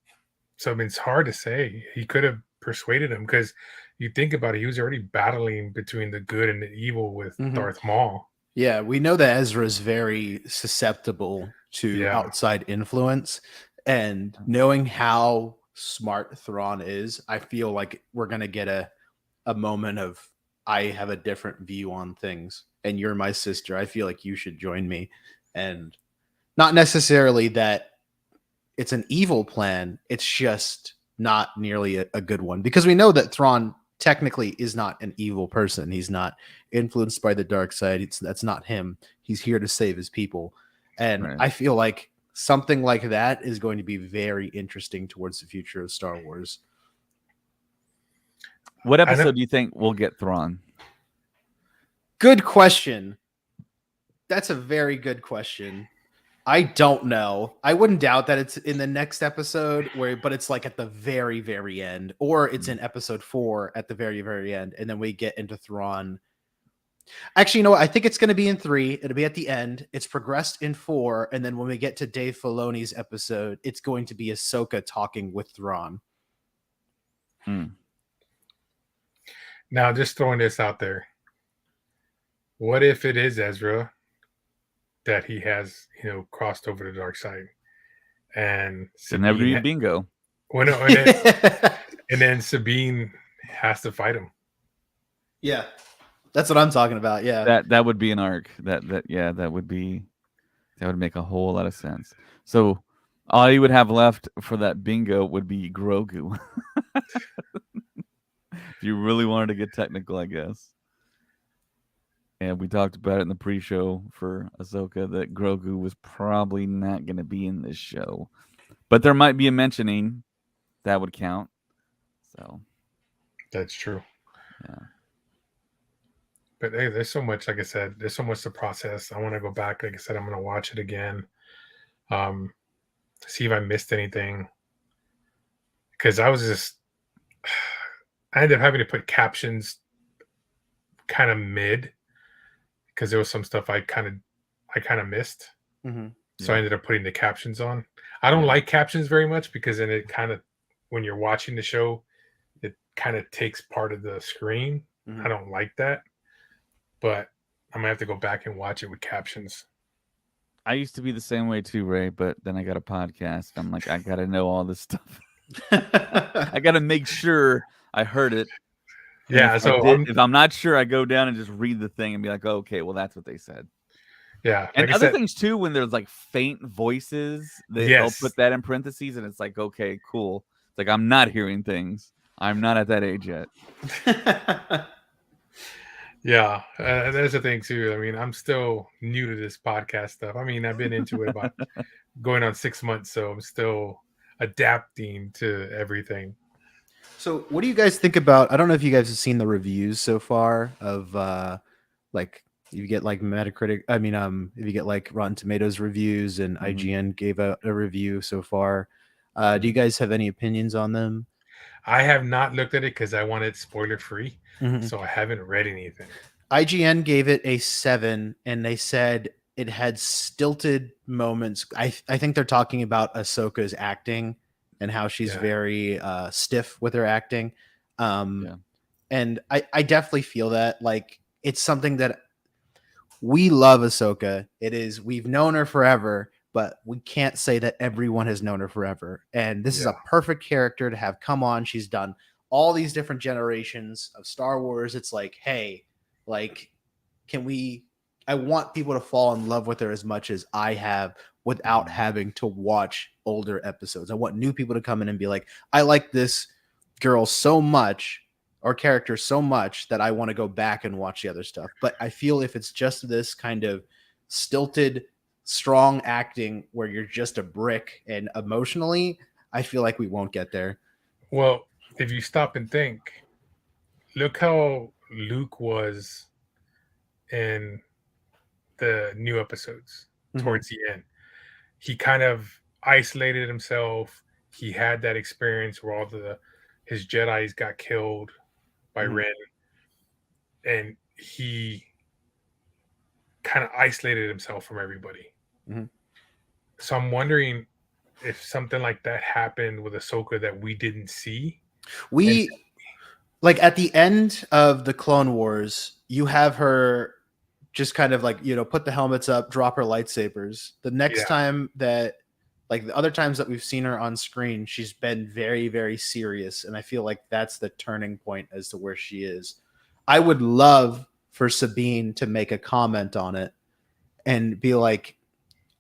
so. I mean, it's hard to say. He could have persuaded him because you think about it, he was already battling between the good and the evil with Darth Maul. Yeah, we know that Ezra is very susceptible to outside influence, and knowing how smart Thrawn is, I feel like we're gonna get a moment of I have a different view on things, and you're my sister. I feel like you should join me, and not necessarily that it's an evil plan. It's just not nearly a good one because we know that Thrawn technically is not an evil person. He's not influenced by the dark side. That's not him. He's here to save his people. And I feel like something like that is going to be very interesting towards the future of Star Wars. What episode do you think will get Thrawn? Good question. That's a very good question. I don't know. I wouldn't doubt that it's in the next episode but it's like at the very, very end, or it's in episode 4 at the very, very end. And then we get into Thrawn. Actually, you know what? I think it's going to be in 3. It'll be at the end. It's progressed in 4. And then when we get to Dave Filoni's episode, it's going to be Ahsoka talking with Thrawn. Now, just throwing this out there. What if it is Ezra that he has, crossed over to the dark side, and never be bingo. Well, no, and then Sabine has to fight him. Yeah, that's what I'm talking about. Yeah, that would be an arc. That would make a whole lot of sense. So all you would have left for that bingo would be Grogu. If you really wanted to get technical, I guess. And we talked about it in the pre-show for Ahsoka that Grogu was probably not going to be in this show. But there might be a mentioning that would count. So that's true. Yeah. But hey, there's so much, like I said, there's so much to process. I want to go back. Like I said, I'm going to watch it again. See if I missed anything. Because I ended up having to put captions kind of mid. Because there was some stuff I kind of missed, so I ended up putting the captions on. I don't like captions very much because then it kind of, when you're watching the show, it kind of takes part of the screen. I don't like that, but I'm gonna have to go back and watch it with captions. I used to be the same way too, Ray, but then I got a podcast. I'm like, I gotta know all this stuff. I gotta make sure I heard it. Yeah, if I'm not sure, I go down and just read the thing and be like, oh, okay, well, that's what they said. Yeah. And like other things, too, when there's like faint voices, they'll put that in parentheses, and it's like, okay, cool. It's like, I'm not hearing things. I'm not at that age yet. Yeah, that's the thing too. I mean, I'm still new to this podcast stuff. I mean, I've been into it about going on 6 months, so I'm still adapting to everything. So, what do you guys think about? I don't know if you guys have seen the reviews so far of like you get like Metacritic. I mean, if you get like Rotten Tomatoes reviews and Mhm. IGN gave out a review so far. Do you Mhm. guys have any opinions on them? I have not looked at it because I wanted spoiler free, Mhm. so I haven't read anything. IGN gave it a 7, and they said it had stilted moments. I think they're talking about Ahsoka's acting and how she's Yeah, very stiff with her acting. Um, Yeah. and I definitely feel that like it's something that we love Ahsoka. It is we've known her forever, but we can't say that everyone has known her forever. And this is yeah, a perfect character to have come on. She's done all these different generations of Star Wars. It's like, hey, like, can we? I want people to fall in love with her as much as I have without Mhm. having to watch older episodes. I want new people to come in and be like, I like this girl so much or character so much that I want to go back and watch the other stuff. But I feel if it's just this kind of stilted, strong acting where you're just a brick and emotionally, I feel like we won't get there. well, if you stop and think, look how Luke was in the new episodes Mhm. towards the end. He kind of isolated himself. He had that experience where all the his Jedi's got killed by Mhm. Ren, and he kind of isolated himself from everybody. Mhm. So I'm wondering if something like that happened with Ahsoka that we didn't see. And We like at the end of the Clone Wars, you have her just kind of like, put the helmets up, drop her lightsabers. The next yeah, time that like the other times that we've seen her on screen, she's been very, very serious. And I feel like that's the turning point as to where she is. I would love for Sabine to make a comment on it and be like,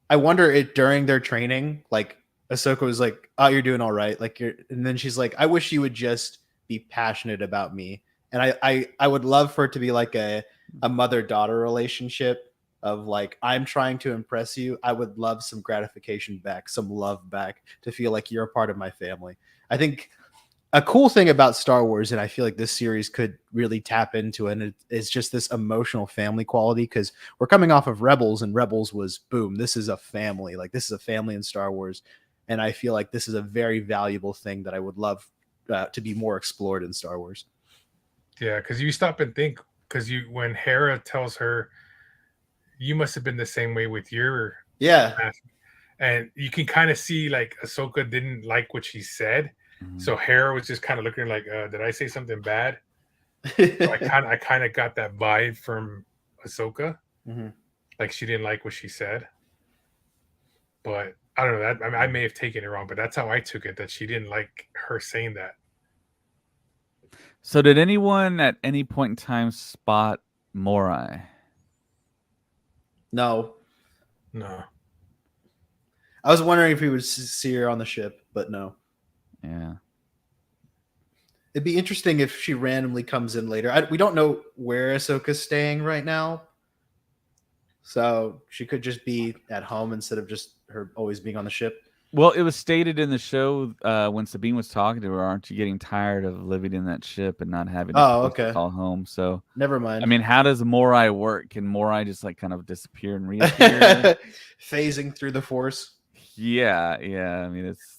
I wonder it during their training, like Ahsoka was like, "Oh, you're doing all right." Like and then she's like, "I wish you would just be passionate about me." And I would love for it to be like a mother daughter relationship of like I'm trying to impress you. I would love some gratification back, some love back to feel like you're a part of my family. I think a cool thing about Star Wars, and I feel like this series could really tap into it, and it is just this emotional family quality because we're coming off of Rebels, and Rebels was boom, this is a family. Like, this is a family in Star Wars. And I feel like this is a very valuable thing that I would love to be more explored in Star Wars. yeah. Because you stop and think, because you when Hera tells her, you must have been the same way with your Yeah. master, and you can kind of see like Ahsoka didn't like what she said, Mhm. so Hera was just kind of looking like, did I say something bad? So I kind of got that vibe from Ahsoka, Mhm. like she didn't like what she said. But I don't know that I may have taken it wrong, but that's how I took it, that she didn't like her saying that. So, did anyone at any point in time spot Morai? No. No. I was wondering if we would see her on the ship, but no. Yeah. It'd be interesting if she randomly comes in later. We don't know where Ahsoka's staying right now, so she could just be at home instead of just her always being on the ship. Well, it was stated in the show when Sabine was talking to her, "Aren't you getting tired of living in that ship and not having a Oh, place to okay. call home?" So, Never I mind. mean, how does Morai work? Can Morai just like kind of disappear and reappear? Phasing through the force. Yeah, yeah. I mean, it's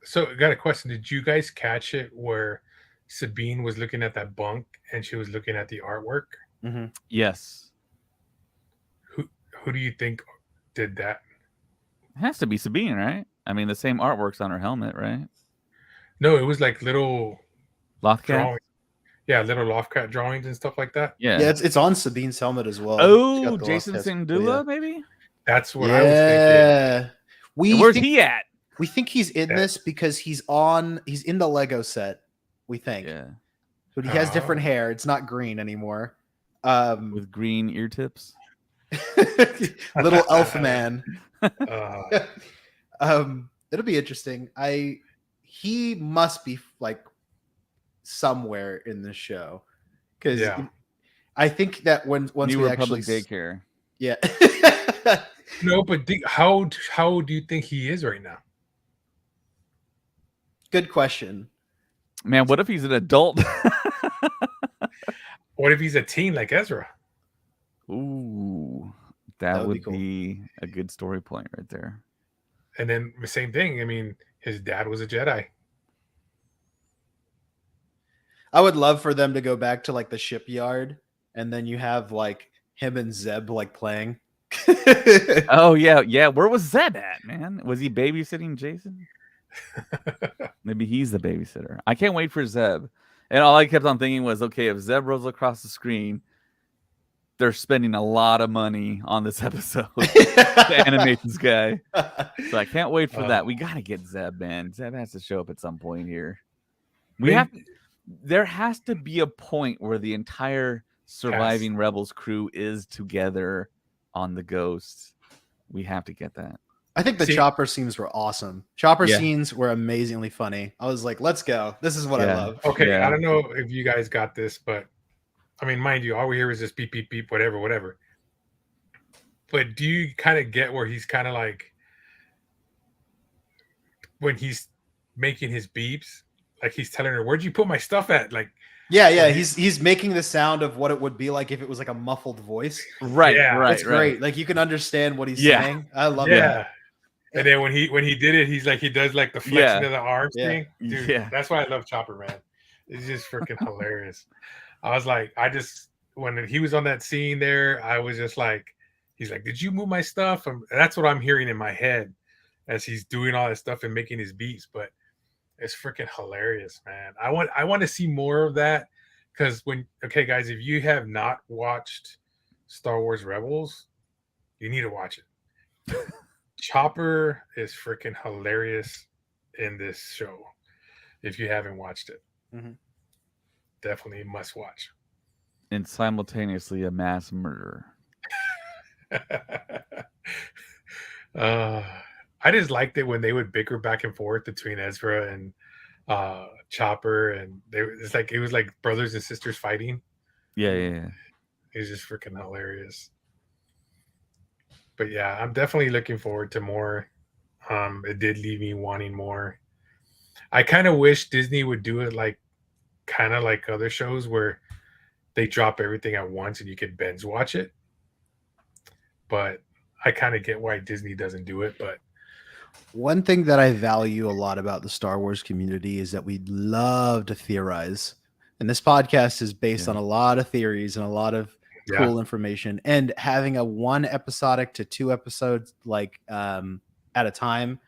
So I got a question. Did you guys catch it where Sabine was looking at that bunk and she was looking at the artwork? Mm-hmm. yes. Who do you think did that? It has to be Sabine, right? I mean, the same artwork's on her helmet, right? No, it was like little Lothcat. drawings. Yeah, little Lovecraft drawings and stuff like that. Yeah, Yeah. it's on Sabine's helmet as well. She's Oh, got the lost Jason test. But yeah, Sandula, maybe. That's what I was thinking. yeah. And We where's think he at? we think he's in That this because he's in the Lego set. We think, Yeah, but he has oh, different hair. It's not green anymore. Um, with green ear tips. little elf man. uh, It'll be interesting. He must be like somewhere in the show because yeah, I think that once New we Republic actually, daycare. yeah. No, but how do you think he is right now? Good question. Man, what if he's an adult? What if he's a teen like Ezra? Ooh, That that would be would cool. be a good story point right there. And then the same thing. I mean, his dad was a Jedi. I would love for them to go back to like the shipyard, and then you have like him and Zeb like playing. Oh yeah. Where was Zeb at, man? Was he babysitting Jason? Maybe he's the babysitter. I can't wait for Zeb. And all I kept on thinking was, okay, if Zeb rolls across the screen, they're spending a lot of money on this episode to animate this guy. So I can't wait for that. We gotta get Zeb, man. Zeb has to show up at some point here. There has to be a point where the entire surviving Rebels crew is together on the Ghost. We have to get that. I think the chopper scenes were awesome. Chopper scenes were amazingly funny. I was like, let's go. This is what I love. Okay, I don't know if you guys got this, but I mean, mind you, all we hear is this beep, beep, beep, whatever. But do you kind of get where he's kind of like, when he's making his beeps, like he's telling her, "Where'd you put my stuff at?" Like, yeah, he's making the sound of what it would be like if it was like a muffled voice. Right, That's great. Like you can understand what he's saying. I love that. And then when he did it, he does like the flexing of the arms thing. Dude, that's why I love Chopper, man. It's just freaking hilarious. I was like, when he was on that scene there, I was just like, he's like, "Did you move my stuff?" And that's what I'm hearing in my head as he's doing all that stuff and making his beats. But it's freaking hilarious, man. I want to see more of that, because guys, if you have not watched Star Wars Rebels, you need to watch it. Chopper is freaking hilarious in this show. If you haven't watched it, definitely must watch. And simultaneously a mass murderer. I just liked it when they would bicker back and forth between Ezra and Chopper, and it was like brothers and sisters fighting. Yeah. It was just freaking hilarious. But yeah, I'm definitely looking forward to more. It did leave me wanting more. I kind of wish Disney would do it like kind of like other shows where they drop everything at once and you can binge watch it. But I kind of get why Disney doesn't do it. But one thing that I value a lot about the Star Wars community is that we love to theorize. And this podcast is based on a lot of theories and a lot of cool information. And having a 1 episodic to 2 episodes like at a time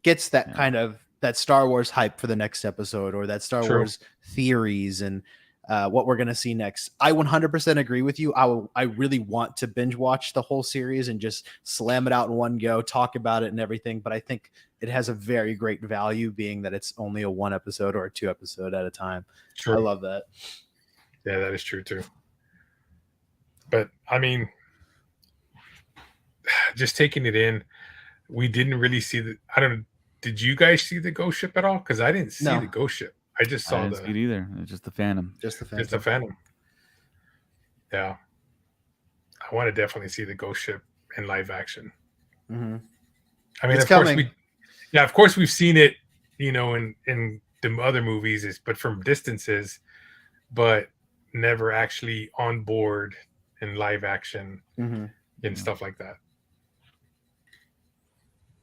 gets that kind of that Star Wars hype for the next episode, or that Star Wars theories and what we're going to see next. I 100% agree with you. I really want to binge watch the whole series and just slam it out in one go, talk about it and everything. But I think it has a very great value, being that it's only a 1 episode or a 2 episode at a time. I love that. Yeah, that is true too. But I mean, just taking it in, we didn't really see did you guys see the ghost ship at all? Because I didn't see the ghost ship. I just saw I didn't see it either. It's just the Phantom. Just the Phantom. Yeah. I want to definitely see the ghost ship in live action. Mm-hmm. I mean, of course we've seen it, in the other movies, but from distances, but never actually on board in live action and stuff like that.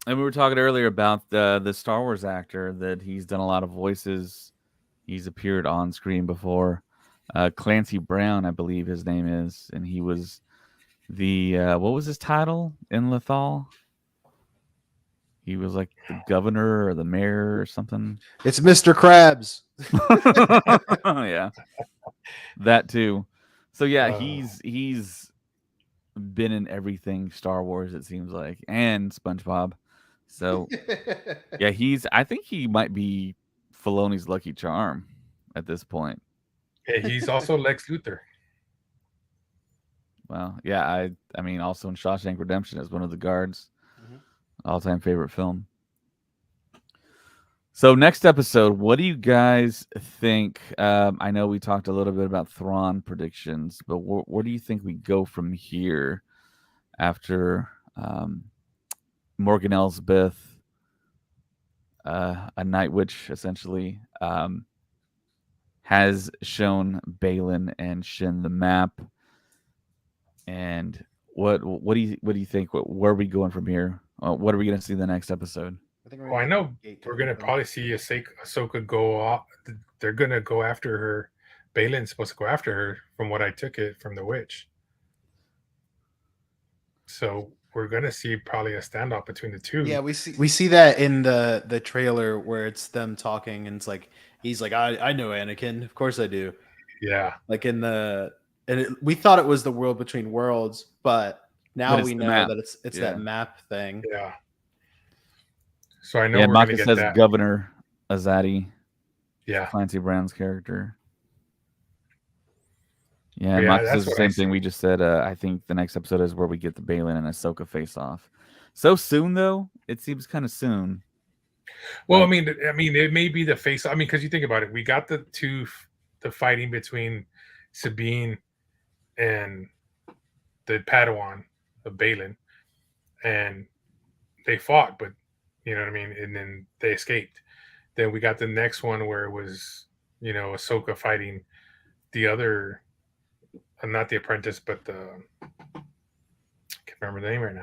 And we were talking earlier about the Star Wars actor that he's done a lot of voices. He's appeared on screen before. Clancy Brown, I believe his name is, and he was the what was his title in Lethal? He was like the governor or the mayor or something. It's Mr. Krabs. Yeah, that too. So yeah, he's been in everything Star Wars, it seems like, and SpongeBob. So yeah, I think he might be Filoni's lucky charm at this point. Yeah, he's also Lex Luthor. Well, yeah, I mean, also in Shawshank Redemption as one of the guards. All-time favorite film. So next episode, what do you guys think? I know we talked a little bit about Thrawn predictions, but where do you think we go from here after Morgan Elsbeth, a Night Witch, essentially, has shown Balin and Shin the map? And what do you think? Where are we going from here? What are we going to see in the next episode? I think Well, I know we're gonna probably see Ahsoka go off. They're gonna go after her. Balin's supposed to go after her, from what I took it from the witch. So we're gonna see probably a standoff between the two. Yeah, we see that in the trailer where it's them talking, and it's like he's like, I know Anakin, of course I do. Yeah, Like we thought it was the world between worlds, but now we know map. that it's that map thing. Yeah. So I know Yeah, we're Maka gonna get says that. Governor Azadi. Yeah. Clancy Brown's character. Yeah, Yeah, Maka that's says the what same thing we just said. I think the next episode is where we get the Balin and Ahsoka face off. So soon, though? It seems kind of soon. Well, I mean, it may be the face. I mean, because you think about it, we got the fighting between Sabine and the Padawan of Balin, and they fought, but you know what I mean, and then they escaped. Then we got the next one where it was, Ahsoka fighting the other, not the apprentice, but I can't remember the name right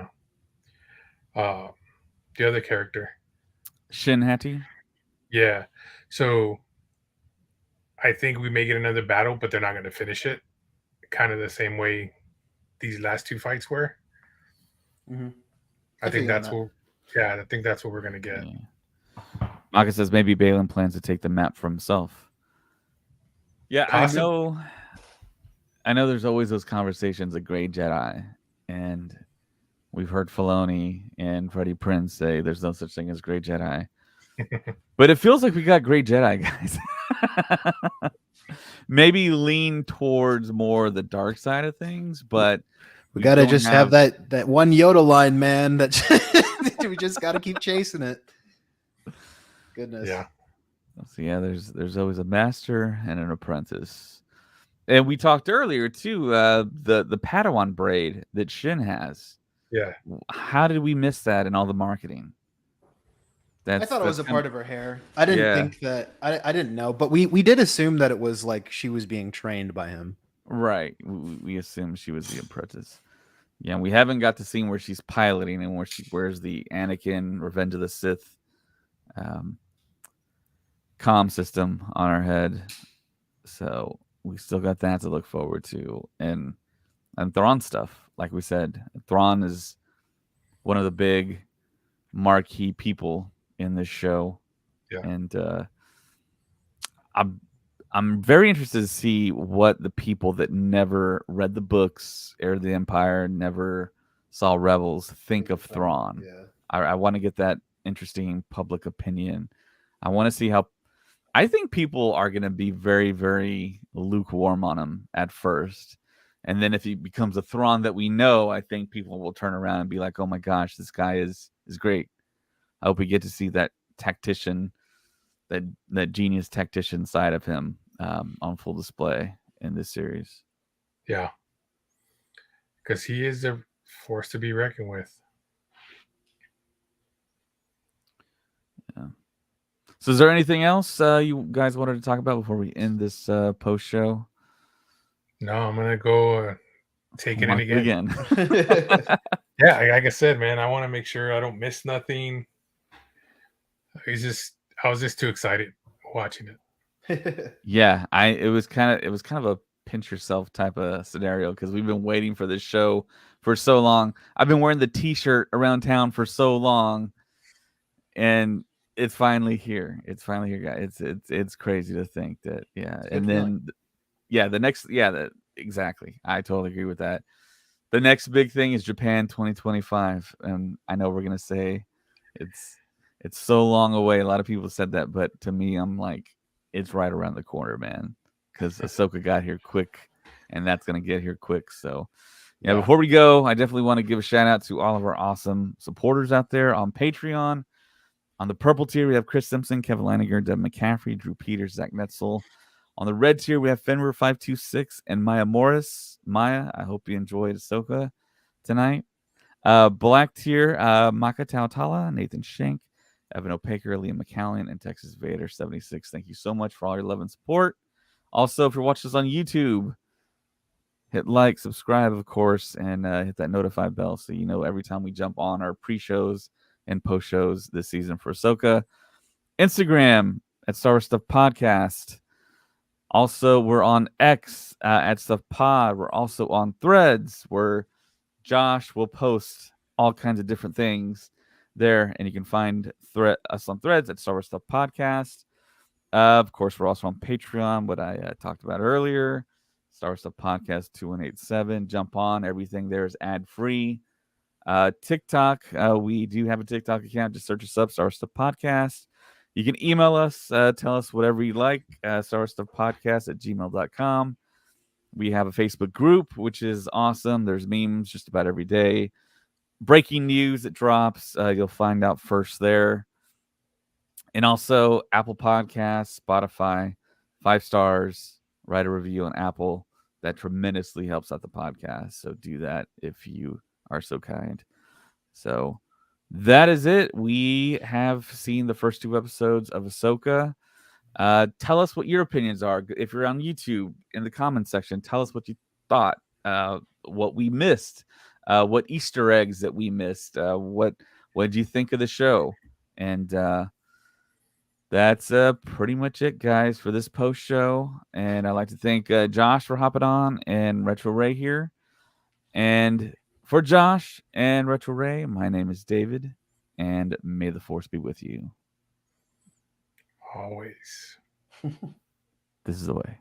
now. The other character, Shin Hati. Yeah. So I think we may get another battle, but they're not going to finish it. Kind of the same way these last two fights were. Mm-hmm. I think that's what. Yeah, I think that's what we're going to get. Yeah. Maka says maybe Balin plans to take the map for himself. Yeah, I know. There's always those conversations of Grey Jedi, and we've heard Filoni and Freddie Prinze say there's no such thing as Grey Jedi. But it feels like we got Grey Jedi, guys. Maybe lean towards more the dark side of things, but we got to just have that one Yoda line, man. That we just got to keep chasing it. Goodness. Yeah. So yeah, there's always a master and an apprentice. And we talked earlier too, the Padawan braid that Shin has. Yeah. How did we miss that in all the marketing? I thought it was a part of her hair. I didn't think that. I didn't know, but we did assume that it was like she was being trained by him. Right. We assumed she was the apprentice. Yeah, we haven't got the scene where she's piloting and where she wears the Anakin Revenge of the Sith comm system on her head. So we still got that to look forward to. And Thrawn stuff, like we said. Thrawn is one of the big marquee people in this show. Yeah. And I'm very interested to see what the people that never read the books, Heir of the Empire, never saw Rebels think of Thrawn. Yeah. I want to get that interesting public opinion. I want to see how. I think people are going to be very, very lukewarm on him at first. And then if he becomes a Thrawn that we know, I think people will turn around and be like, oh my gosh, this guy is great. I hope we get to see that tactician, that genius tactician side of him on full display in this series. Yeah. Because he is a force to be reckoned with. Yeah. So is there anything else you guys wanted to talk about before we end this post show? No, I'm going to go take it in again. Yeah, like I said, man, I want to make sure I don't miss nothing. I was just too excited watching it. Yeah, it was kind of a pinch yourself type of scenario because we've been waiting for this show for so long. I've been wearing the T-shirt around town for so long, and it's finally here. It's finally here, guys. It's crazy to think that. Yeah, and then exactly. I totally agree with that. The next big thing is Japan 2025, and I know we're gonna say it's so long away. A lot of people said that, but to me, I'm like, it's right around the corner, man. Because Ahsoka got here quick, and that's gonna get here quick. So, yeah. Before we go, I definitely want to give a shout out to all of our awesome supporters out there on Patreon. On the purple tier, we have Chris Simpson, Kevin Laniger, Deb McCaffrey, Drew Peters, Zach Netzel. On the red tier, we have Fenrir526 and Maya Morris. Maya, I hope you enjoyed Ahsoka tonight. Black tier, Maka Tautala, Nathan Shank, Evan Opaker, Liam McCallan, and Texas Vader 76. Thank you so much for all your love and support. Also, if you're watching us on YouTube, hit like, subscribe, of course, and hit that notify bell so you know every time we jump on our pre-shows and post-shows this season for Ahsoka. Instagram at Star Wars Stuff Podcast. Also, we're on X at Stuff Pod. We're also on Threads, where Josh will post all kinds of different things there, and you can find us on Threads at Star Wars Stuff Podcast. Of course, we're also on Patreon, what I talked about earlier. Star Wars Stuff Podcast 2187. Jump on. Everything there is ad-free. TikTok, we do have a TikTok account. Just search us up, Star Wars Stuff Podcast. You can email us, tell us whatever you like, Star Wars Stuff Podcast at gmail.com. We have a Facebook group, which is awesome. There's memes just about every day. Breaking news that drops, you'll find out first there. And also Apple Podcasts, Spotify, 5 stars, write a review on Apple. That tremendously helps out the podcast. So do that if you are so kind. So that is it. We have seen the first 2 episodes of Ahsoka. Tell us what your opinions are. If you're on YouTube, in the comments section, tell us what you thought, what we missed, what Easter eggs that we missed, what did you think of the show? And that's pretty much it, guys, for this post show. And I'd like to thank Josh for hopping on and Retro Ray here. And for Josh and Retro Ray, my name is David, and may the Force be with you. Always. This is the way.